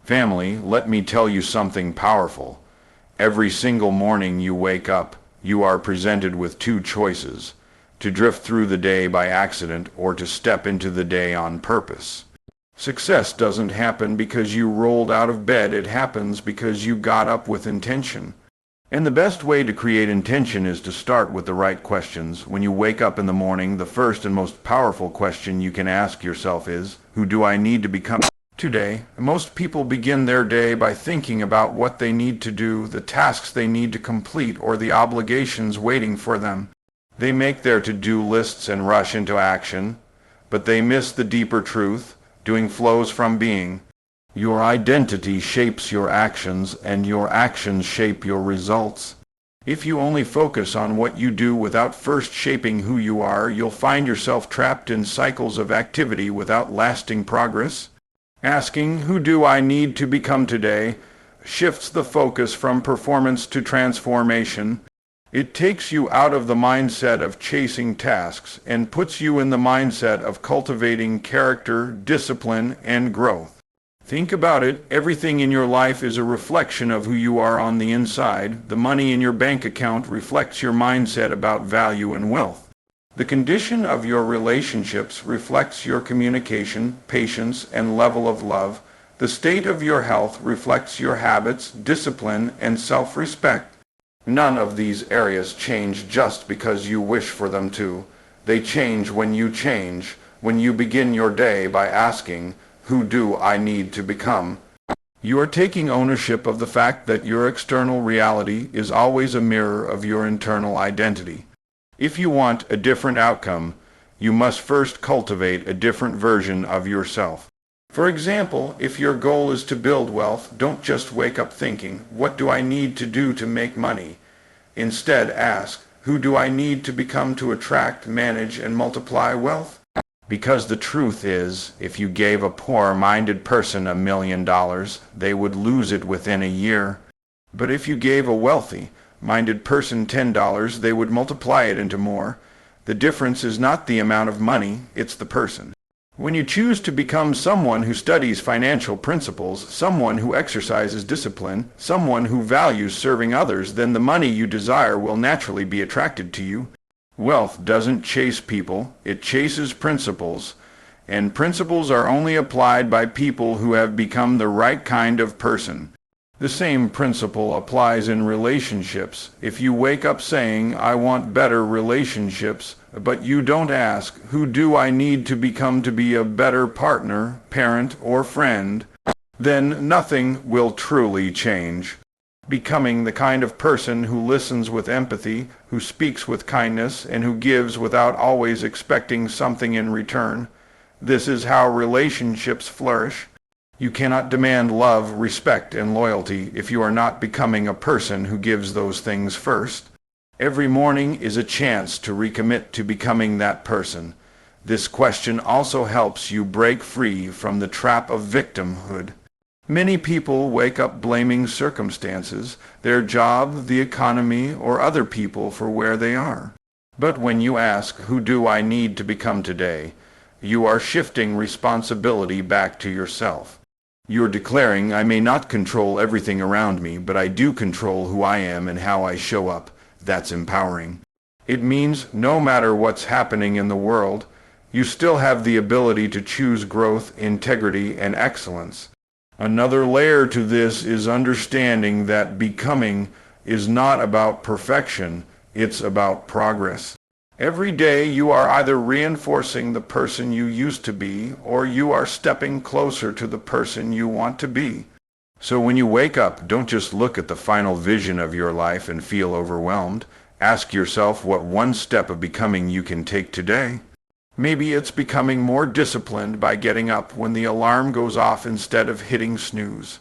Family, let me tell you something powerful. Every single morning you wake up, you are presented with two choices: to drift through the day by accident or to step into the day on purpose. Success doesn't happen because you rolled out of bed, it happens because you got up with intention. And the best way to create intention is to start with the right questions. When you wake up in the morning, the first and most powerful question you can ask yourself is, who do I need to become today? Most people begin their day by thinking about what they need to do, the tasks they need to complete, or the obligations waiting for them. They make their to-do lists and rush into action, but they miss the deeper truth. Doing flows from being. Your identity shapes your actions, and your actions shape your results. If you only focus on what you do without first shaping who you are, you'll find yourself trapped in cycles of activity without lasting progress. Asking, who do I need to become today, shifts the focus from performance to transformation. It takes you out of the mindset of chasing tasks and puts you in the mindset of cultivating character, discipline, and growth. Think about it. Everything in your life is a reflection of who you are on the inside. The money in your bank account reflects your mindset about value and wealth. The condition of your relationships reflects your communication, patience, and level of love. The state of your health reflects your habits, discipline, and self-respect. None of these areas change just because you wish for them to. They change, when you begin your day by asking, who do I need to become? You are taking ownership of the fact that your external reality is always a mirror of your internal identity. If you want a different outcome, you must first cultivate a different version of yourself. For example, if your goal is to build wealth, don't just wake up thinking, what do I need to do to make money? Instead, ask, who do I need to become to attract, manage, and multiply wealth? Because the truth is, if you gave a poor-minded person $1 million, they would lose it within a year. But if you gave a wealthy-minded person $10, they would multiply it into more. The difference is not the amount of money, it's the person. When you choose to become someone who studies financial principles, someone who exercises discipline, someone who values serving others, then the money you desire will naturally be attracted to you. Wealth doesn't chase people, it chases principles, and principles are only applied by people who have become the right kind of person. The same principle applies in relationships. If you wake up saying, I want better relationships, but you don't ask, who do I need to become to be a better partner, parent, or friend, then nothing will truly change. Becoming the kind of person who listens with empathy, who speaks with kindness, and who gives without always expecting something in return. This is how relationships flourish. You cannot demand love, respect, and loyalty if you are not becoming a person who gives those things first. Every morning is a chance to recommit to becoming that person. This question also helps you break free from the trap of victimhood. Many people wake up blaming circumstances, their job, the economy, or other people for where they are. But when you ask, who do I need to become today, you are shifting responsibility back to yourself. You're declaring, I may not control everything around me, but I do control who I am and how I show up. That's empowering. It means no matter what's happening in the world, you still have the ability to choose growth, integrity, and excellence. Another layer to this is understanding that becoming is not about perfection, it's about progress. Every day you are either reinforcing the person you used to be, or you are stepping closer to the person you want to be. So when you wake up, don't just look at the final vision of your life and feel overwhelmed. Ask yourself what one step of becoming you can take today. Maybe it's becoming more disciplined by getting up when the alarm goes off instead of hitting snooze.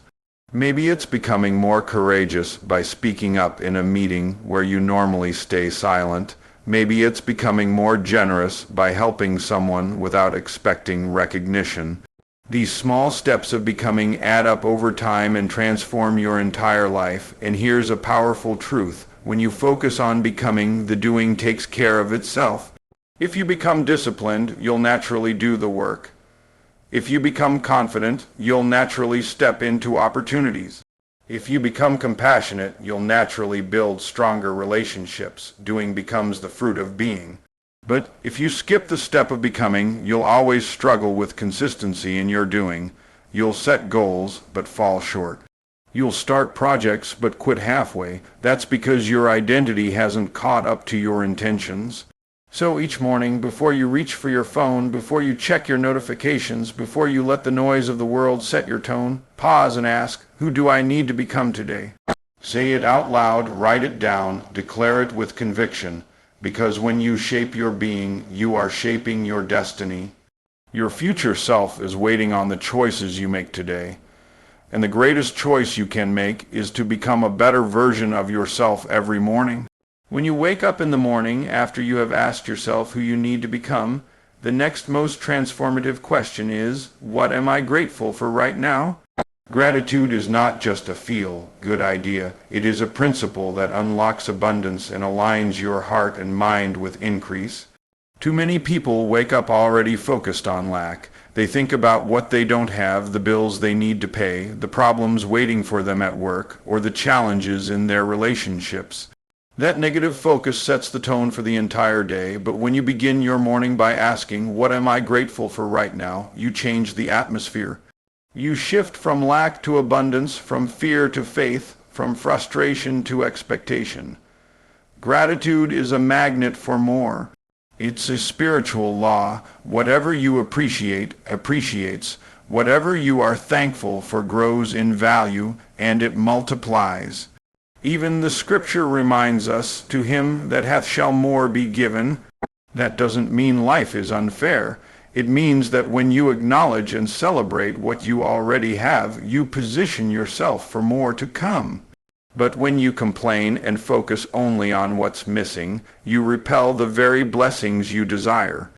Maybe it's becoming more courageous by speaking up in a meeting where you normally stay silent. Maybe it's becoming more generous by helping someone without expecting recognition. These small steps of becoming add up over time and transform your entire life. And here's a powerful truth. When you focus on becoming, the doing takes care of itself. If you become disciplined, you'll naturally do the work. If you become confident, you'll naturally step into opportunities. If you become compassionate, you'll naturally build stronger relationships. Doing becomes the fruit of being. But if you skip the step of becoming, you'll always struggle with consistency in your doing. You'll set goals, but fall short. You'll start projects, but quit halfway. That's because your identity hasn't caught up to your intentions. So each morning, before you reach for your phone, before you check your notifications, before you let the noise of the world set your tone, pause and ask, who do I need to become today? Say it out loud, write it down, declare it with conviction, because when you shape your being, you are shaping your destiny. Your future self is waiting on the choices you make today. And the greatest choice you can make is to become a better version of yourself every morning. When you wake up in the morning after you have asked yourself who you need to become, the next most transformative question is, what am I grateful for right now? Gratitude is not just a feel-good idea. It is a principle that unlocks abundance and aligns your heart and mind with increase. Too many people wake up already focused on lack. They think about what they don't have, the bills they need to pay, the problems waiting for them at work, or the challenges in their relationships. That negative focus sets the tone for the entire day, but when you begin your morning by asking, what am I grateful for right now, you change the atmosphere. You shift from lack to abundance, from fear to faith, from frustration to expectation. Gratitude is a magnet for more. It's a spiritual law. Whatever you appreciate, appreciates. Whatever you are thankful for grows in value, and it multiplies. Even the scripture reminds us, to him that hath shall more be given. That doesn't mean life is unfair. It means that when you acknowledge and celebrate what you already have, you position yourself for more to come. But when you complain and focus only on what's missing, you repel the very blessings you desire.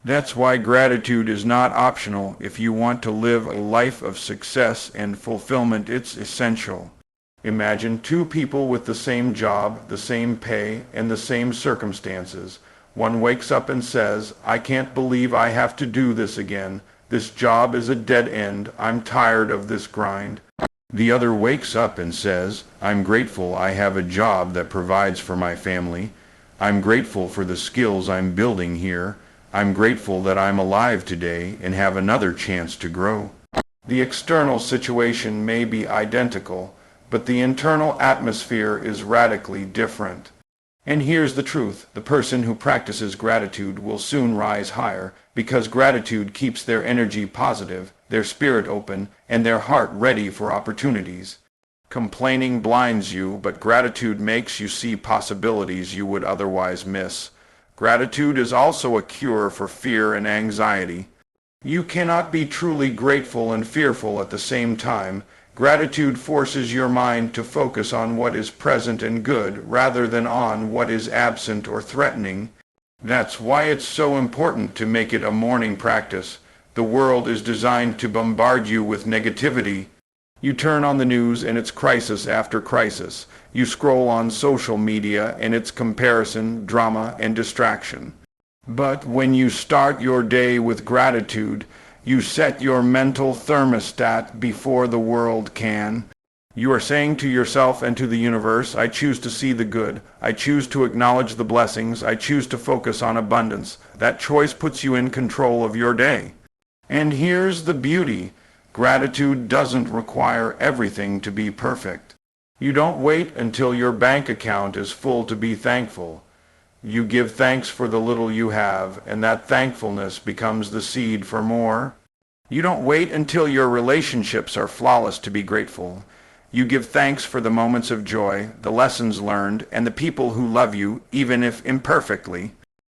That's why gratitude is not optional. If you want to live a life of success and fulfillment, it's essential. Imagine two people with the same job, the same pay, and the same circumstances. One wakes up and says, I can't believe I have to do this again. This job is a dead end. I'm tired of this grind. The other wakes up and says, I'm grateful I have a job that provides for my family. I'm grateful for the skills I'm building here. I'm grateful that I'm alive today and have another chance to grow. The external situation may be identical, but the internal atmosphere is radically different. And here's the truth. The person who practices gratitude will soon rise higher, because gratitude keeps their energy positive, their spirit open, and their heart ready for opportunities. Complaining blinds you, but gratitude makes you see possibilities you would otherwise miss. Gratitude is also a cure for fear and anxiety. You cannot be truly grateful and fearful at the same time. Gratitude forces your mind to focus on what is present and good rather than on what is absent or threatening. That's why it's so important to make it a morning practice. The world is designed to bombard you with negativity. You turn on the news and it's crisis after crisis. You scroll on social media and it's comparison, drama, and distraction. But when you start your day with gratitude, you set your mental thermostat before the world can. You are saying to yourself and to the universe, I choose to see the good. I choose to acknowledge the blessings. I choose to focus on abundance. That choice puts you in control of your day. And here's the beauty. Gratitude doesn't require everything to be perfect. You don't wait until your bank account is full to be thankful. You give thanks for the little you have, and that thankfulness becomes the seed for more. You don't wait until your relationships are flawless to be grateful. You give thanks for the moments of joy, the lessons learned, and the people who love you, even if imperfectly.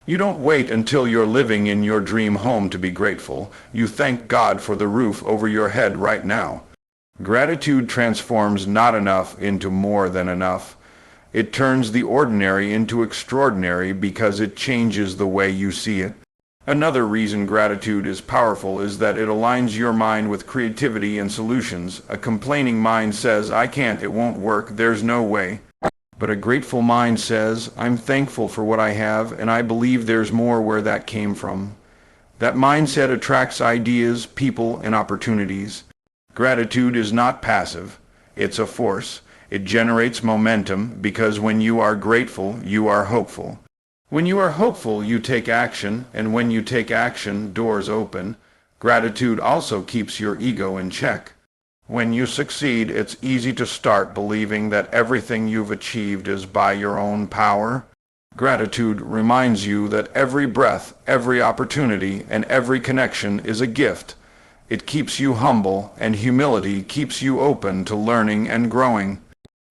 You don't wait until you're living in your dream home to be grateful. You thank God for the roof over your head right now. Gratitude transforms not enough into more than enough. It turns the ordinary into extraordinary because it changes the way you see it. Another reason gratitude is powerful is that it aligns your mind with creativity and solutions. A complaining mind says, I can't, it won't work, there's no way. But a grateful mind says, I'm thankful for what I have, and I believe there's more where that came from. That mindset attracts ideas, people, and opportunities. Gratitude is not passive. It's a force. It generates momentum because when you are grateful, you are hopeful. When you are hopeful, you take action, and when you take action, doors open. Gratitude also keeps your ego in check. When you succeed, it's easy to start believing that everything you've achieved is by your own power. Gratitude reminds you that every breath, every opportunity, and every connection is a gift. It keeps you humble, and humility keeps you open to learning and growing.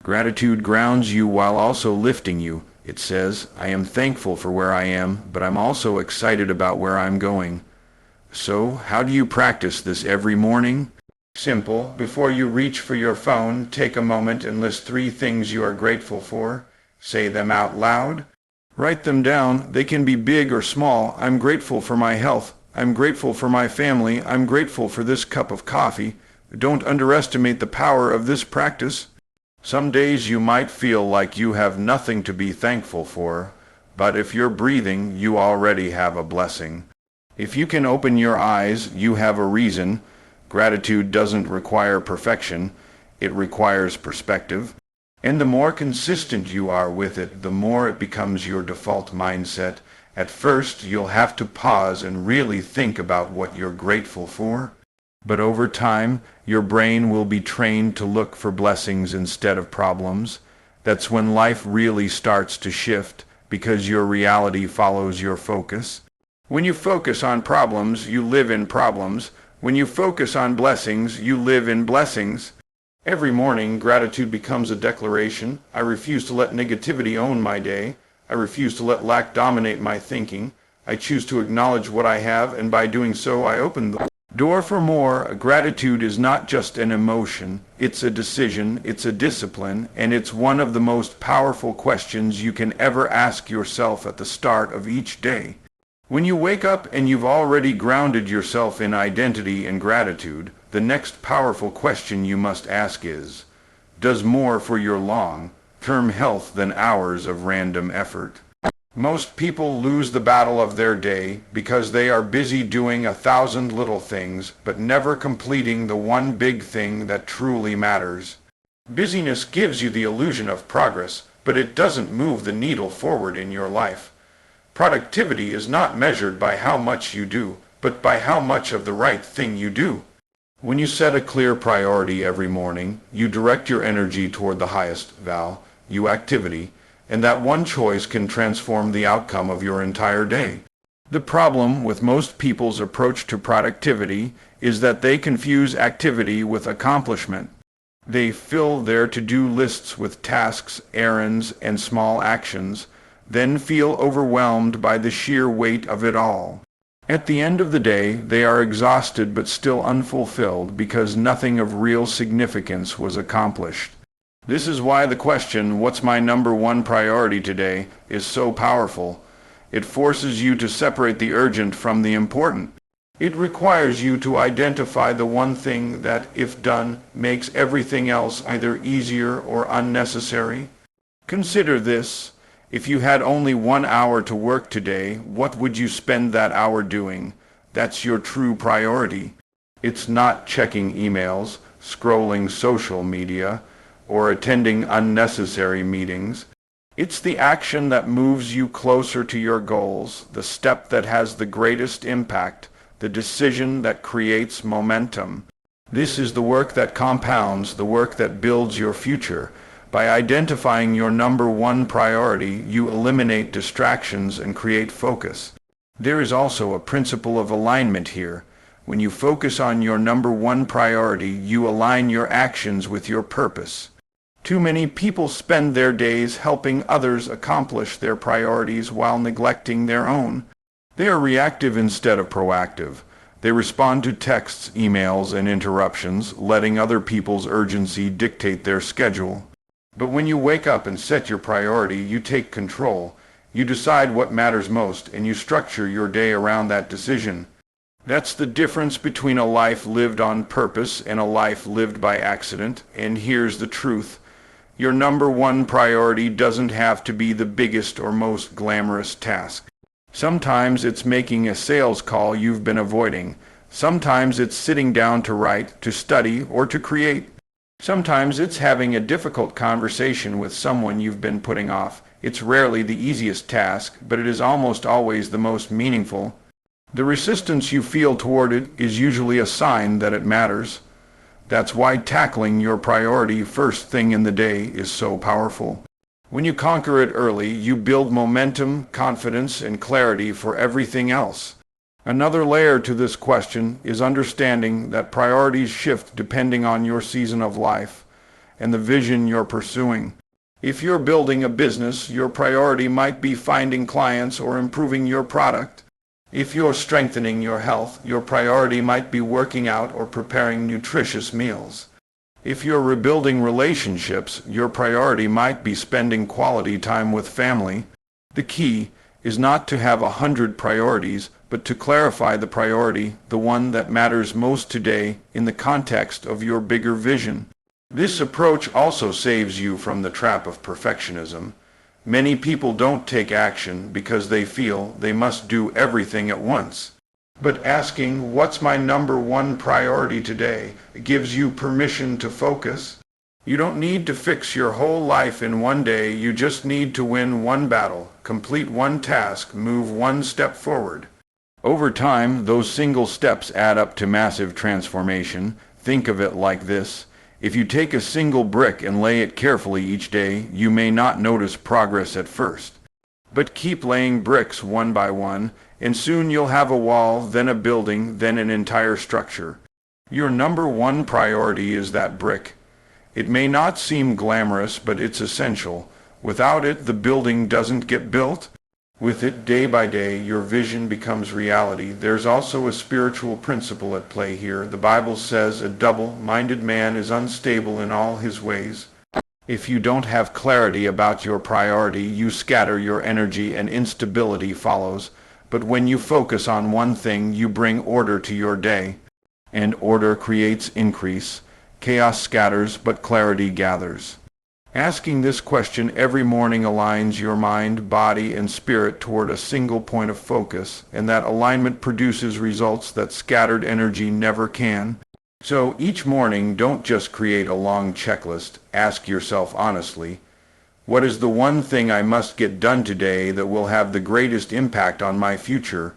Gratitude grounds you while also lifting you. It says, I am thankful for where I am, but I'm also excited about where I'm going. So, how do you practice this every morning? Simple. Before you reach for your phone, take a moment and list 3 things you are grateful for. Say them out loud. Write them down. They can be big or small. I'm grateful for my health. I'm grateful for my family. I'm grateful for this cup of coffee. Don't underestimate the power of this practice. Some days you might feel like you have nothing to be thankful for, but if you're breathing, you already have a blessing. If you can open your eyes, you have a reason. Gratitude doesn't require perfection. It requires perspective. And the more consistent you are with it, the more it becomes your default mindset. At first, you'll have to pause and really think about what you're grateful for. But over time, your brain will be trained to look for blessings instead of problems. That's when life really starts to shift, because your reality follows your focus. When you focus on problems, you live in problems. When you focus on blessings, you live in blessings. Every morning, gratitude becomes a declaration. I refuse to let negativity own my day. I refuse to let lack dominate my thinking. I choose to acknowledge what I have, and by doing so, I open the door for more. Gratitude is not just an emotion. It's a decision, it's a discipline, and it's one of the most powerful questions you can ever ask yourself at the start of each day. When you wake up and you've already grounded yourself in identity and gratitude, the next powerful question you must ask is, does more for your long-term health than hours of random effort? Most people lose the battle of their day because they are busy doing 1,000 little things, but never completing the one big thing that truly matters. Busyness gives you the illusion of progress, but it doesn't move the needle forward in your life. Productivity is not measured by how much you do, but by how much of the right thing you do. When you set a clear priority every morning, you direct your energy toward the highest value activity, and that one choice can transform the outcome of your entire day. The problem with most people's approach to productivity is that they confuse activity with accomplishment. They fill their to-do lists with tasks, errands, and small actions, then feel overwhelmed by the sheer weight of it all. At the end of the day, they are exhausted but still unfulfilled because nothing of real significance was accomplished. This is why the question, what's my number one priority today, is so powerful. It forces you to separate the urgent from the important. It requires you to identify the one thing that, if done, makes everything else either easier or unnecessary. Consider this. If you had only 1 hour to work today, what would you spend that hour doing? That's your true priority. It's not checking emails, scrolling social media, or attending unnecessary meetings. It's the action that moves you closer to your goals, the step that has the greatest impact, the decision that creates momentum. This is the work that compounds, the work that builds your future. By identifying your number one priority, you eliminate distractions and create focus. There is also a principle of alignment here. When you focus on your number one priority, you align your actions with your purpose. Too many people spend their days helping others accomplish their priorities while neglecting their own. They are reactive instead of proactive. They respond to texts, emails, and interruptions, letting other people's urgency dictate their schedule. But when you wake up and set your priority, you take control. You decide what matters most, and you structure your day around that decision. That's the difference between a life lived on purpose and a life lived by accident. And here's the truth. Your number one priority doesn't have to be the biggest or most glamorous task. Sometimes it's making a sales call you've been avoiding. Sometimes it's sitting down to write, to study, or to create. Sometimes it's having a difficult conversation with someone you've been putting off. It's rarely the easiest task, but it is almost always the most meaningful. The resistance you feel toward it is usually a sign that it matters. That's why tackling your priority first thing in the day is so powerful. When you conquer it early, you build momentum, confidence, and clarity for everything else. Another layer to this question is understanding that priorities shift depending on your season of life and the vision you're pursuing. If you're building a business, your priority might be finding clients or improving your product. If you're strengthening your health, your priority might be working out or preparing nutritious meals. If you're rebuilding relationships, your priority might be spending quality time with family. The key is not to have 100 priorities, but to clarify the priority, the one that matters most today, in the context of your bigger vision. This approach also saves you from the trap of perfectionism. Many people don't take action because they feel they must do everything at once. But asking, "What's my number one priority today?" gives you permission to focus. You don't need to fix your whole life in one day, you just need to win one battle, complete one task, move one step forward. Over time, those single steps add up to massive transformation. Think of it like this. If you take a single brick and lay it carefully each day, you may not notice progress at first. But keep laying bricks one by one, and soon you'll have a wall, then a building, then an entire structure. Your number one priority is that brick. It may not seem glamorous, but it's essential. Without it, the building doesn't get built. With it, day by day, your vision becomes reality. There's also a spiritual principle at play here. The Bible says a double-minded man is unstable in all his ways. If you don't have clarity about your priority, you scatter your energy and instability follows. But when you focus on one thing, you bring order to your day. And order creates increase. Chaos scatters, but clarity gathers. Asking this question every morning aligns your mind, body, and spirit toward a single point of focus, and that alignment produces results that scattered energy never can. So each morning, don't just create a long checklist. Ask yourself honestly, what is the one thing I must get done today that will have the greatest impact on my future?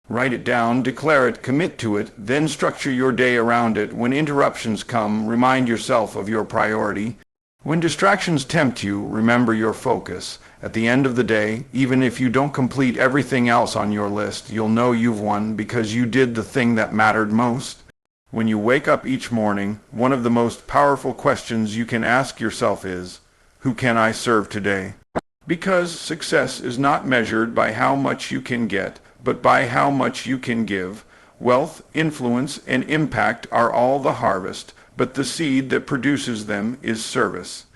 Write it down, declare it, commit to it, then structure your day around it. When interruptions come, remind yourself of your priority. When distractions tempt you, remember your focus. At the end of the day, even if you don't complete everything else on your list, you'll know you've won because you did the thing that mattered most. When you wake up each morning, one of the most powerful questions you can ask yourself is, who can I serve today? Because success is not measured by how much you can get, but by how much you can give. Wealth, influence, and impact are all the harvest, but the seed that produces them is service.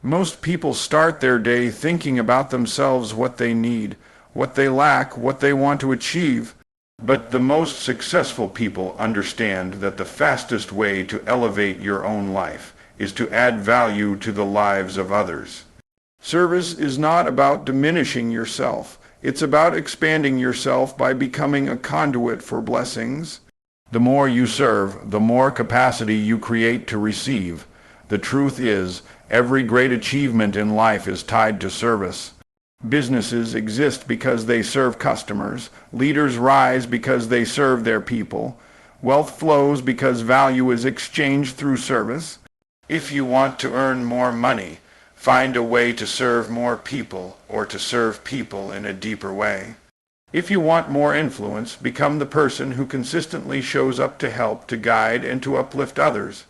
Most people start their day thinking about themselves, what they need, what they lack, what they want to achieve. But the most successful people understand that the fastest way to elevate your own life is to add value to the lives of others. Service is not about diminishing yourself. It's about expanding yourself by becoming a conduit for blessings. The more you serve, the more capacity you create to receive. The truth is, every great achievement in life is tied to service. Businesses exist because they serve customers. Leaders rise because they serve their people. Wealth flows because value is exchanged through service. If you want to earn more money, find a way to serve more people or to serve people in a deeper way. If you want more influence, become the person who consistently shows up to help, to guide, and to uplift others.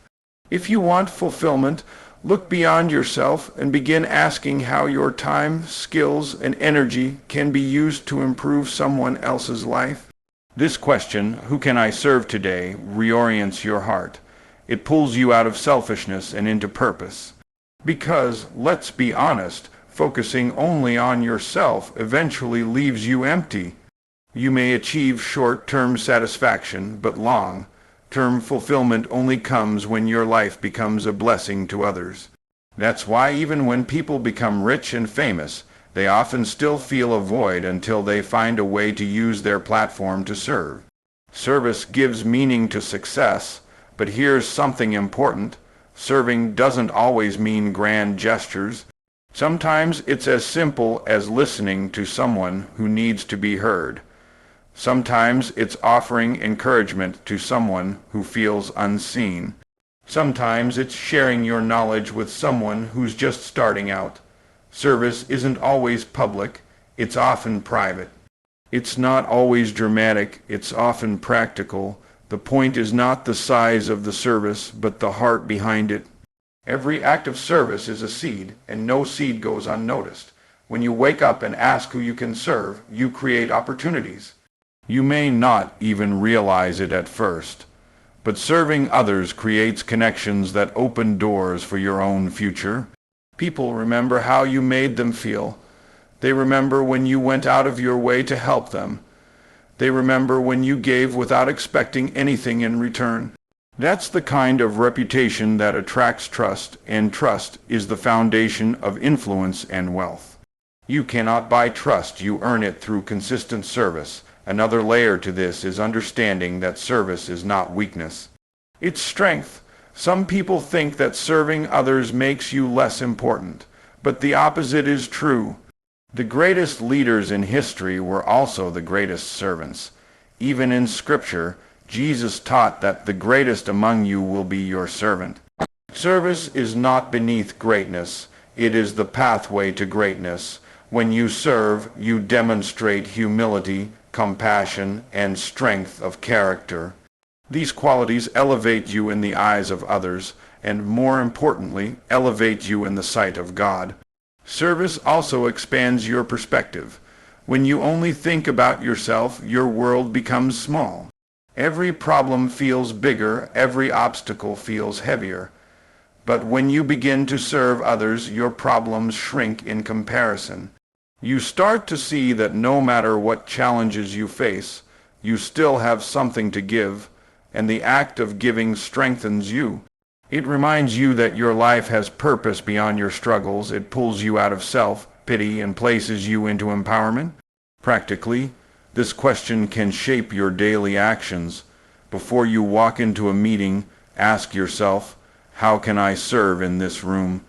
If you want fulfillment, look beyond yourself and begin asking how your time, skills, and energy can be used to improve someone else's life. This question, who can I serve today, reorients your heart. It pulls you out of selfishness and into purpose. Because, let's be honest, focusing only on yourself eventually leaves you empty. You may achieve short-term satisfaction, but long-term fulfillment only comes when your life becomes a blessing to others. That's why even when people become rich and famous, They often still feel a void until they find a way to use their platform to serve. Service gives meaning to success, but here's something important. Serving doesn't always mean grand gestures. Sometimes it's as simple as listening to someone who needs to be heard. Sometimes it's offering encouragement to someone who feels unseen. Sometimes it's sharing your knowledge with someone who's just starting out. Service isn't always public, it's often private. It's not always dramatic, it's often practical. The point is not the size of the service, but the heart behind it. Every act of service is a seed, and no seed goes unnoticed. When you wake up and ask who you can serve, you create opportunities. You may not even realize it at first, but serving others creates connections that open doors for your own future. People remember how you made them feel. They remember when you went out of your way to help them. They remember when you gave without expecting anything in return. That's the kind of reputation that attracts trust, and trust is the foundation of influence and wealth. You cannot buy trust, you earn it through consistent service. Another layer to this is understanding that service is not weakness. It's strength. Some people think that serving others makes you less important, but the opposite is true. The greatest leaders in history were also the greatest servants. Even in Scripture, Jesus taught that the greatest among you will be your servant. Service is not beneath greatness. It is the pathway to greatness. When you serve, you demonstrate humility, compassion, and strength of character. These qualities elevate you in the eyes of others, and more importantly, elevate you in the sight of God. Service also expands your perspective. When you only think about yourself, your world becomes small. Every problem feels bigger, every obstacle feels heavier. But when you begin to serve others, your problems shrink in comparison. You start to see that no matter what challenges you face, you still have something to give, and the act of giving strengthens you. It reminds you that your life has purpose beyond your struggles. It pulls you out of self-pity and places you into empowerment. Practically, this question can shape your daily actions. Before you walk into a meeting, ask yourself, how can I serve in this room?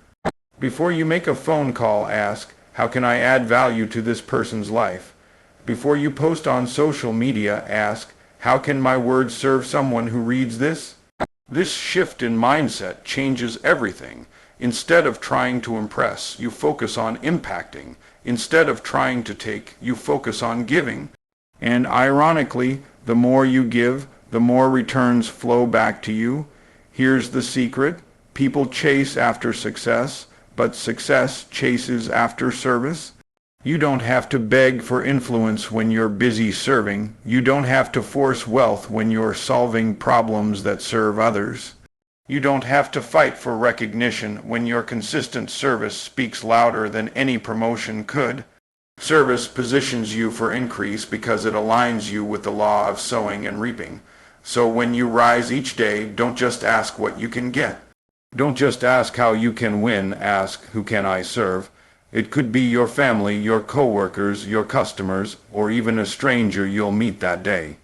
Before you make a phone call, ask, how can I add value to this person's life? Before you post on social media, ask, how can my words serve someone who reads this? This shift in mindset changes everything. Instead of trying to impress, you focus on impacting. Instead of trying to take, you focus on giving. And ironically, the more you give, the more returns flow back to you. Here's the secret. People chase after success, but success chases after service. You don't have to beg for influence when you're busy serving. You don't have to force wealth when you're solving problems that serve others. You don't have to fight for recognition when your consistent service speaks louder than any promotion could. Service positions you for increase because it aligns you with the law of sowing and reaping. So when you rise each day, don't just ask what you can get. Don't just ask how you can win, ask who can I serve. It could be your family, your coworkers, your customers, or even a stranger you'll meet that day.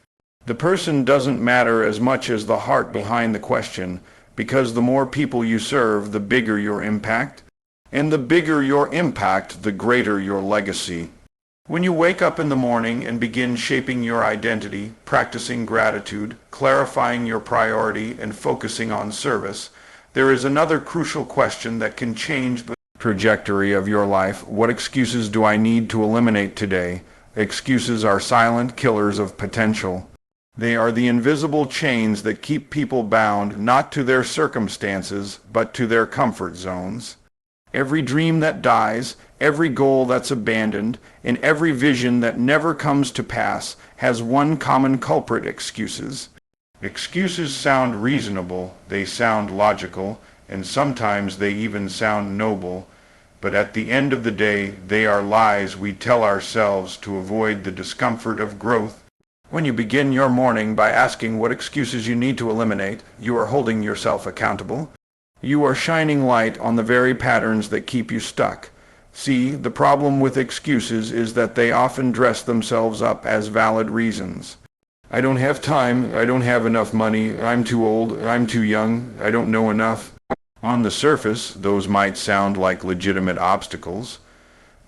The person doesn't matter as much as the heart behind the question, because the more people you serve, the bigger your impact. And the bigger your impact, the greater your legacy. When you wake up in the morning and begin shaping your identity, practicing gratitude, clarifying your priority, and focusing on service, there is another crucial question that can change the trajectory of your life. What excuses do I need to eliminate today? Excuses are silent killers of potential. They are the invisible chains that keep people bound not to their circumstances, but to their comfort zones. Every dream that dies, every goal that's abandoned, and every vision that never comes to pass has one common culprit: excuses. Excuses sound reasonable, they sound logical, and sometimes they even sound noble, but at the end of the day, they are lies we tell ourselves to avoid the discomfort of growth. When you begin your morning by asking what excuses you need to eliminate, you are holding yourself accountable. You are shining light on the very patterns that keep you stuck. See, the problem with excuses is that they often dress themselves up as valid reasons. I don't have time, I don't have enough money, I'm too old, I'm too young, I don't know enough. On the surface, those might sound like legitimate obstacles,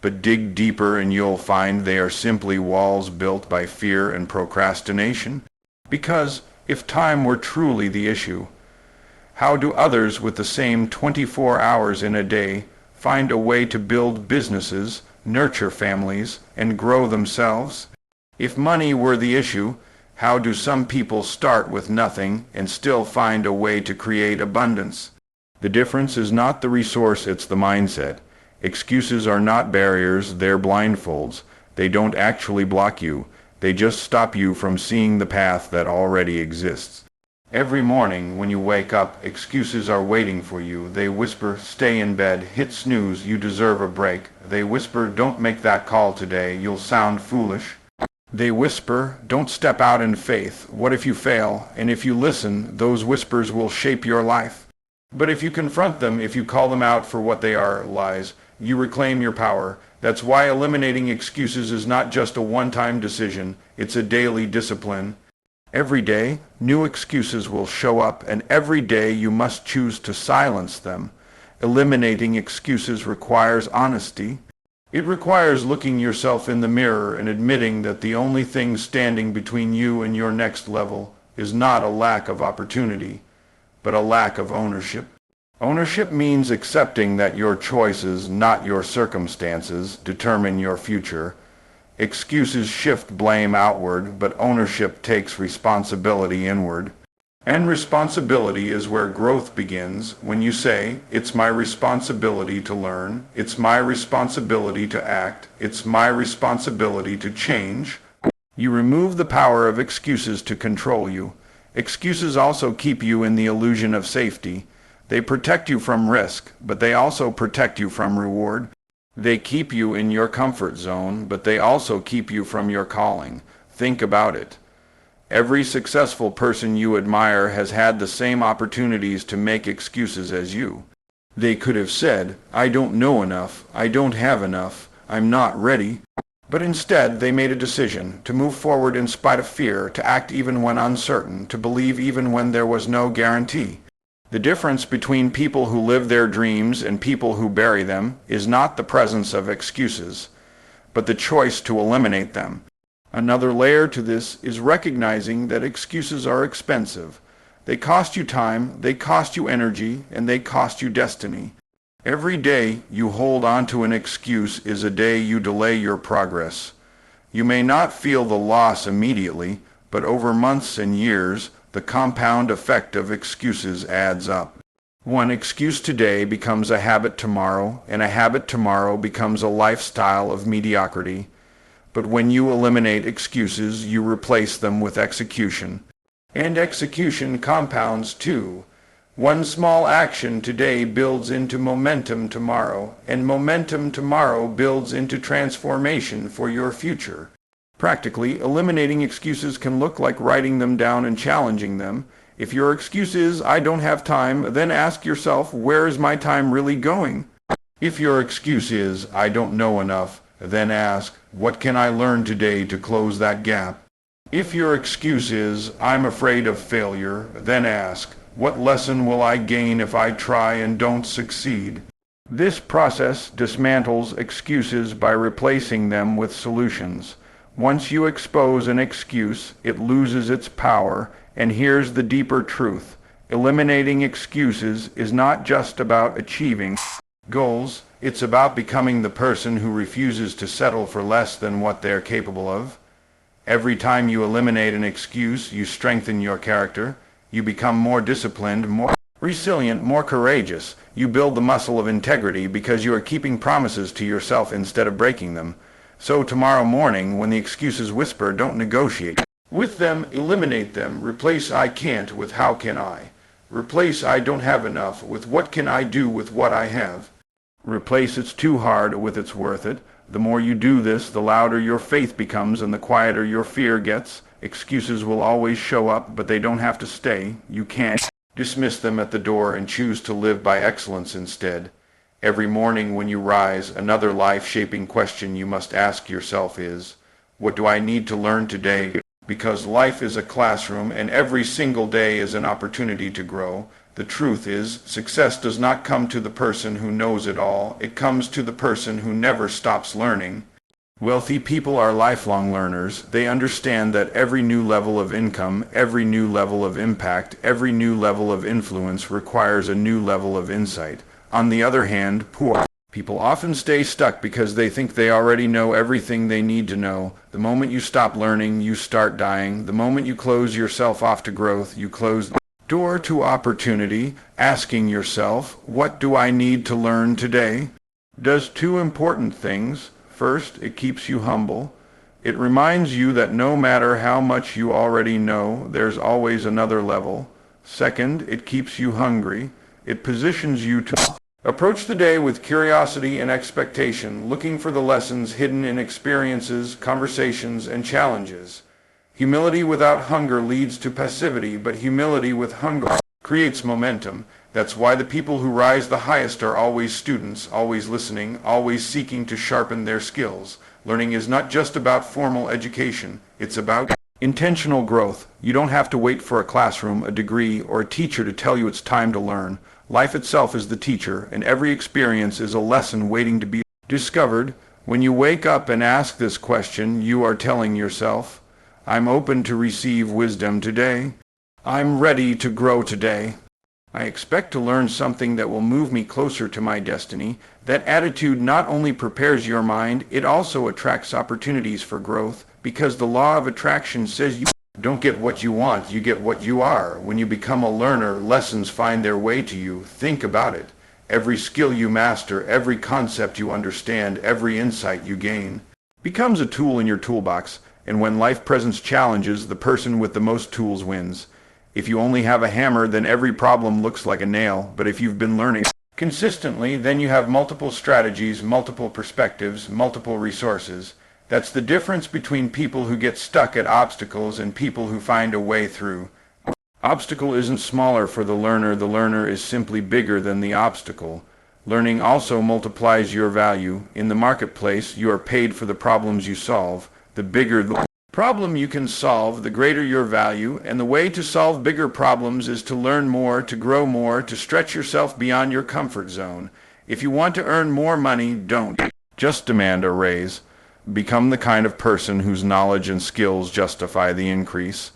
but dig deeper and you'll find they are simply walls built by fear and procrastination. Because if time were truly the issue, how do others with the same 24 hours in a day find a way to build businesses, nurture families, and grow themselves? If money were the issue, how do some people start with nothing and still find a way to create abundance? The difference is not the resource, it's the mindset. Excuses are not barriers, they're blindfolds. They don't actually block you. They just stop you from seeing the path that already exists. Every morning when you wake up, excuses are waiting for you. They whisper, stay in bed, hit snooze, you deserve a break. They whisper, don't make that call today, you'll sound foolish. They whisper, don't step out in faith. What if you fail? And if you listen, those whispers will shape your life. But if you confront them, if you call them out for what they are, lies, you reclaim your power. That's why eliminating excuses is not just a one-time decision, it's a daily discipline. Every day, new excuses will show up, and every day you must choose to silence them. Eliminating excuses requires honesty. It requires looking yourself in the mirror and admitting that the only thing standing between you and your next level is not a lack of opportunity, but a lack of ownership. Ownership means accepting that your choices, not your circumstances, determine your future. Excuses shift blame outward, but ownership takes responsibility inward. And responsibility is where growth begins, when you say, it's my responsibility to learn, it's my responsibility to act, it's my responsibility to change. You remove the power of excuses to control you. Excuses also keep you in the illusion of safety. They protect you from risk, but they also protect you from reward. They keep you in your comfort zone, but they also keep you from your calling. Think about it. Every successful person you admire has had the same opportunities to make excuses as you. They could have said, I don't know enough, I don't have enough, I'm not ready. But instead, they made a decision to move forward in spite of fear, to act even when uncertain, to believe even when there was no guarantee. The difference between people who live their dreams and people who bury them is not the presence of excuses, but the choice to eliminate them. Another layer to this is recognizing that excuses are expensive. They cost you time, they cost you energy, and they cost you destiny. Every day you hold on to an excuse is a day you delay your progress. You may not feel the loss immediately, but over months and years, the compound effect of excuses adds up. One excuse today becomes a habit tomorrow, and a habit tomorrow becomes a lifestyle of mediocrity. But when you eliminate excuses, you replace them with execution. And execution compounds too. One small action today builds into momentum tomorrow, and momentum tomorrow builds into transformation for your future. Practically, eliminating excuses can look like writing them down and challenging them. If your excuse is, I don't have time, then ask yourself, where is my time really going? If your excuse is, I don't know enough, then ask, what can I learn today to close that gap? If your excuse is, I'm afraid of failure, then ask, what lesson will I gain if I try and don't succeed? This process dismantles excuses by replacing them with solutions. Once you expose an excuse, it loses its power, and here's the deeper truth. Eliminating excuses is not just about achieving goals, it's about becoming the person who refuses to settle for less than what they're capable of. Every time you eliminate an excuse, you strengthen your character. You become more disciplined, more resilient, more courageous. You build the muscle of integrity because you are keeping promises to yourself instead of breaking them. So tomorrow morning, when the excuses whisper, don't negotiate with them, eliminate them. Replace I can't with how can I. Replace I don't have enough with what can I do with what I have. Replace it's too hard with it's worth it. The more you do this, the louder your faith becomes and the quieter your fear gets. Excuses will always show up, but they don't have to stay. You can't dismiss them at the door and choose to live by excellence instead. Every morning when you rise, another life-shaping question you must ask yourself is, what do I need to learn today? Because life is a classroom and every single day is an opportunity to grow. The truth is, success does not come to the person who knows it all. It comes to the person who never stops learning. Wealthy people are lifelong learners. They understand that every new level of income, every new level of impact, every new level of influence requires a new level of insight. On the other hand, poor people often stay stuck because they think they already know everything they need to know. The moment you stop learning, you start dying. The moment you close yourself off to growth, you close the door to opportunity, asking yourself, what do I need to learn today? Does two important things. First, it keeps you humble. It reminds you that no matter how much you already know, there's always another level. Second, it keeps you hungry. It positions you to approach the day with curiosity and expectation, looking for the lessons hidden in experiences, conversations, and challenges. Humility without hunger leads to passivity, but humility with hunger creates momentum. That's why the people who rise the highest are always students, always listening, always seeking to sharpen their skills. Learning is not just about formal education, it's about intentional growth. You don't have to wait for a classroom, a degree, or a teacher to tell you it's time to learn. Life itself is the teacher, and every experience is a lesson waiting to be discovered. When you wake up and ask this question, you are telling yourself, I'm open to receive wisdom today. I'm ready to grow today. I expect to learn something that will move me closer to my destiny. That attitude not only prepares your mind, it also attracts opportunities for growth, because the law of attraction says you don't get what you want, you get what you are. When you become a learner, lessons find their way to you. Think about it. Every skill you master, every concept you understand, every insight you gain becomes a tool in your toolbox, and when life presents challenges, the person with the most tools wins. If you only have a hammer, then every problem looks like a nail. But if you've been learning consistently, then you have multiple strategies, multiple perspectives, multiple resources. That's the difference between people who get stuck at obstacles and people who find a way through. Obstacle isn't smaller for the learner is simply bigger than the obstacle. Learning also multiplies your value. In the marketplace, you are paid for the problems you solve. The bigger the problem you can solve, the greater your value, and the way to solve bigger problems is to learn more, to grow more, to stretch yourself beyond your comfort zone. If you want to earn more money, don't just demand a raise. Become the kind of person whose knowledge and skills justify the increase.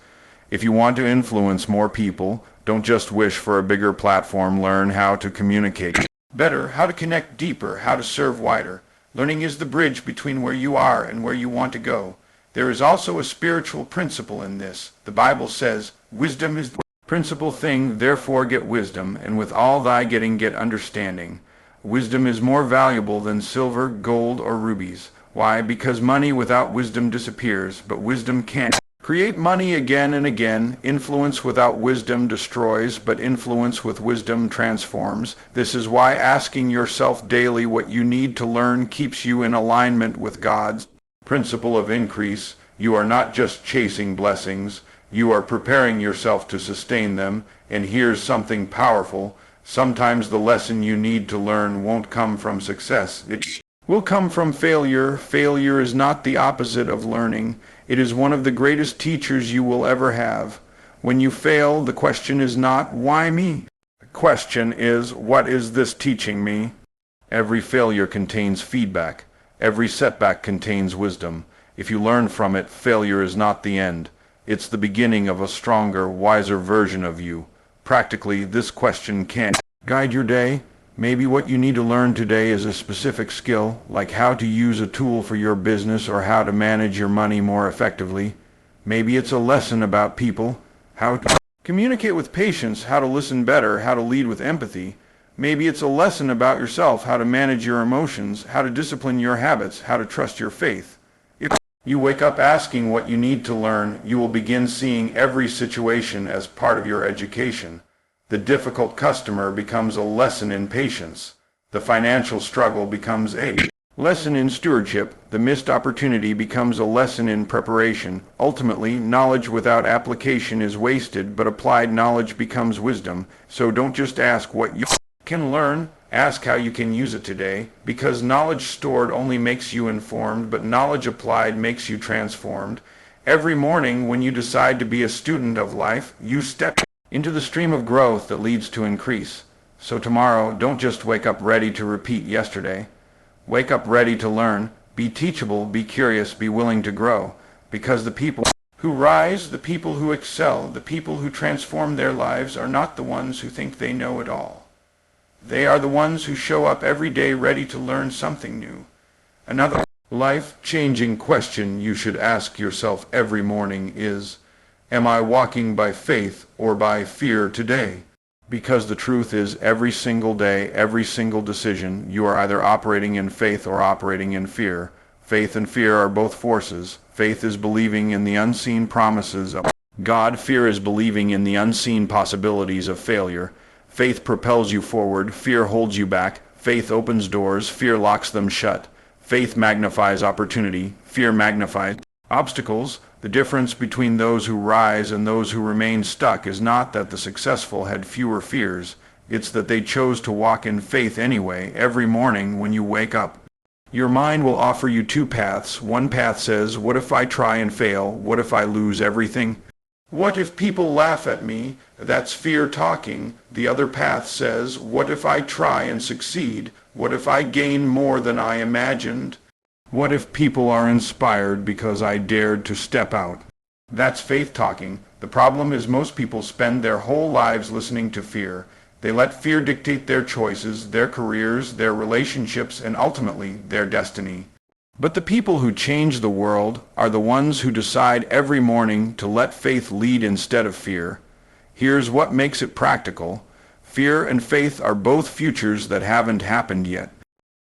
If you want to influence more people, don't just wish for a bigger platform. Learn how to communicate better, how to connect deeper, how to serve wider. Learning is the bridge between where you are and where you want to go. There is also a spiritual principle in this. The Bible says, wisdom is the principal thing, therefore get wisdom, and with all thy getting get understanding. Wisdom is more valuable than silver, gold, or rubies. Why? Because money without wisdom disappears, but wisdom can't create money again and again. Influence without wisdom destroys, but influence with wisdom transforms. This is why asking yourself daily what you need to learn keeps you in alignment with God's principle of increase. You are not just chasing blessings, you are preparing yourself to sustain them. And here's something powerful. Sometimes the lesson you need to learn won't come from success. It will come from failure. Failure is not the opposite of learning. It is one of the greatest teachers you will ever have. When you fail, the question is not, why me? The question is, what is this teaching me? Every failure contains feedback. Every setback contains wisdom. If you learn from it, failure is not the end. It's the beginning of a stronger, wiser version of you. Practically, this question can guide your day. Maybe what you need to learn today is a specific skill, like how to use a tool for your business or how to manage your money more effectively. Maybe it's a lesson about people, how to communicate with patience, how to listen better, how to lead with empathy. Maybe it's a lesson about yourself, how to manage your emotions, how to discipline your habits, how to trust your faith. If you wake up asking what you need to learn, you will begin seeing every situation as part of your education. The difficult customer becomes a lesson in patience. The financial struggle becomes a lesson in stewardship. The missed opportunity becomes a lesson in preparation. Ultimately, knowledge without application is wasted, but applied knowledge becomes wisdom. So don't just ask what you can learn. Ask how you can use it today, because knowledge stored only makes you informed, but knowledge applied makes you transformed. Every morning when you decide to be a student of life, you step into the stream of growth that leads to increase. So tomorrow, don't just wake up ready to repeat yesterday. Wake up ready to learn, be teachable, be curious, be willing to grow, because the people who rise, the people who excel, the people who transform their lives are not the ones who think they know it all. They are the ones who show up every day ready to learn something new. Another life-changing question you should ask yourself every morning is, am I walking by faith or by fear today? Because the truth is, every single day, every single decision, you are either operating in faith or operating in fear. Faith and fear are both forces. Faith is believing in the unseen promises of God. Fear is believing in the unseen possibilities of failure. Faith propels you forward. Fear holds you back. Faith opens doors. Fear locks them shut. Faith magnifies opportunity. Fear magnifies obstacles. The difference between those who rise and those who remain stuck is not that the successful had fewer fears. It's that they chose to walk in faith anyway, every morning when you wake up. Your mind will offer you two paths. One path says, what if I try and fail? What if I lose everything? What if people laugh at me? That's fear talking. The other path says, what if I try and succeed? What if I gain more than I imagined? What if people are inspired because I dared to step out? That's faith talking. The problem is most people spend their whole lives listening to fear. They let fear dictate their choices, their careers, their relationships, and ultimately their destiny. But the people who change the world are the ones who decide every morning to let faith lead instead of fear. Here's what makes it practical. Fear and faith are both futures that haven't happened yet.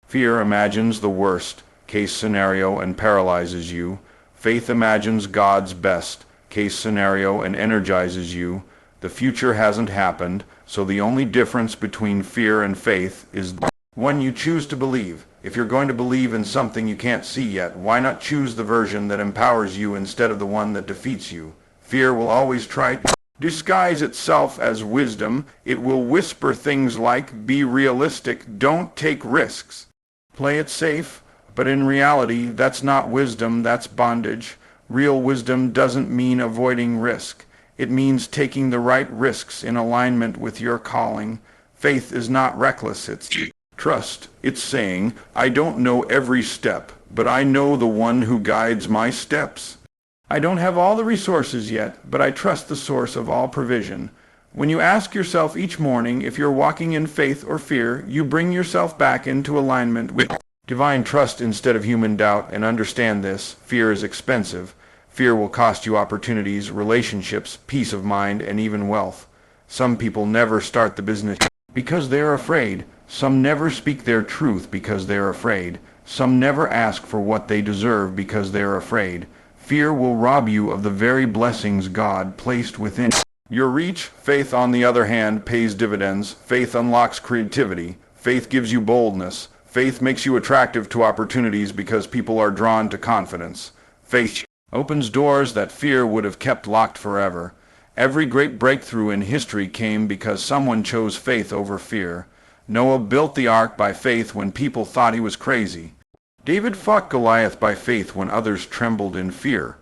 Fear imagines the worst case scenario and paralyzes you. Faith imagines God's best case scenario and energizes you. The future hasn't happened, so the only difference between fear and faith is when you choose to believe. If you're going to believe in something you can't see yet, why not choose the version that empowers you instead of the one that defeats you? Fear will always try to disguise itself as wisdom. It will whisper things like, be realistic, don't take risks, play it safe. But in reality, that's not wisdom, that's bondage. Real wisdom doesn't mean avoiding risk. It means taking the right risks in alignment with your calling. Faith is not reckless, it's trust. It's saying, I don't know every step, but I know the one who guides my steps. I don't have all the resources yet, but I trust the source of all provision. When you ask yourself each morning if you're walking in faith or fear, you bring yourself back into alignment with divine trust instead of human doubt, and understand this. Fear is expensive. Fear will cost you opportunities, relationships, peace of mind, and even wealth. Some people never start the business because they're afraid. Some never speak their truth because they're afraid. Some never ask for what they deserve because they're afraid. Fear will rob you of the very blessings God placed within your reach. Faith, on the other hand, pays dividends. Faith unlocks creativity. Faith gives you boldness. Faith makes you attractive to opportunities because people are drawn to confidence. Faith opens doors that fear would have kept locked forever. Every great breakthrough in history came because someone chose faith over fear. Noah built the ark by faith when people thought he was crazy. David fought Goliath by faith when others trembled in fear.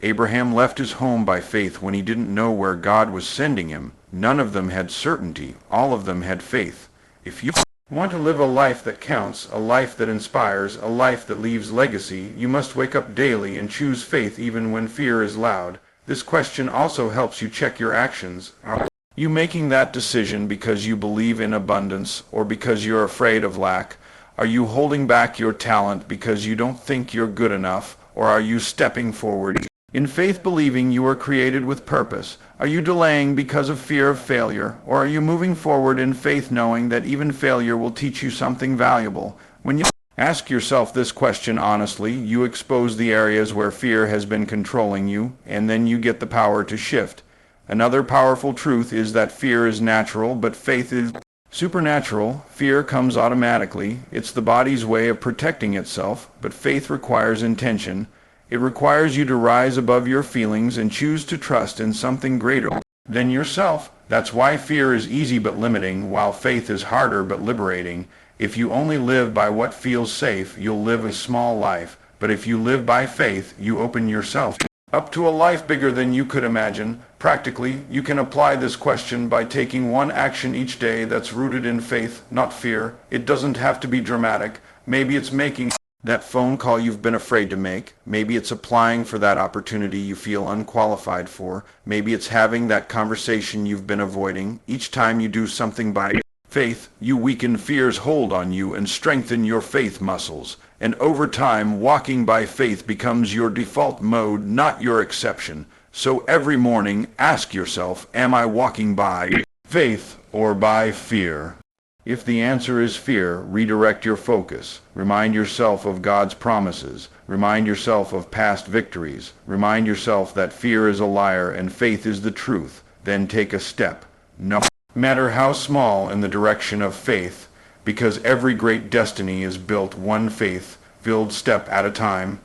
Abraham left his home by faith when he didn't know where God was sending him. None of them had certainty. All of them had faith. If you want to live a life that counts, a life that inspires, a life that leaves legacy, you must wake up daily and choose faith even when fear is loud. This question also helps you check your actions. Are you making that decision because you believe in abundance or because you're afraid of lack? Are you holding back your talent because you don't think you're good enough? Or are you stepping forward in faith believing you were created with purpose? Are you delaying because of fear of failure? Or are you moving forward in faith knowing that even failure will teach you something valuable? When you ask yourself this question honestly, you expose the areas where fear has been controlling you, and then you get the power to shift. Another powerful truth is that fear is natural, but faith is supernatural. Fear comes automatically. It's the body's way of protecting itself, but faith requires intention. It requires you to rise above your feelings and choose to trust in something greater than yourself. That's why fear is easy but limiting, while faith is harder but liberating. If you only live by what feels safe, you'll live a small life. But if you live by faith, you open yourself up to a life bigger than you could imagine. Practically, you can apply this question by taking one action each day that's rooted in faith, not fear. It doesn't have to be dramatic. Maybe it's making that phone call you've been afraid to make. Maybe it's applying for that opportunity you feel unqualified for. Maybe it's having that conversation you've been avoiding. Each time you do something by faith, you weaken fear's hold on you and strengthen your faith muscles. And over time, walking by faith becomes your default mode, not your exception. So every morning, ask yourself, am I walking by faith or by fear? If the answer is fear, redirect your focus. Remind yourself of God's promises. Remind yourself of past victories. Remind yourself that fear is a liar and faith is the truth. Then take a step, no matter how small, in the direction of faith, because every great destiny is built one faith-filled step at a time.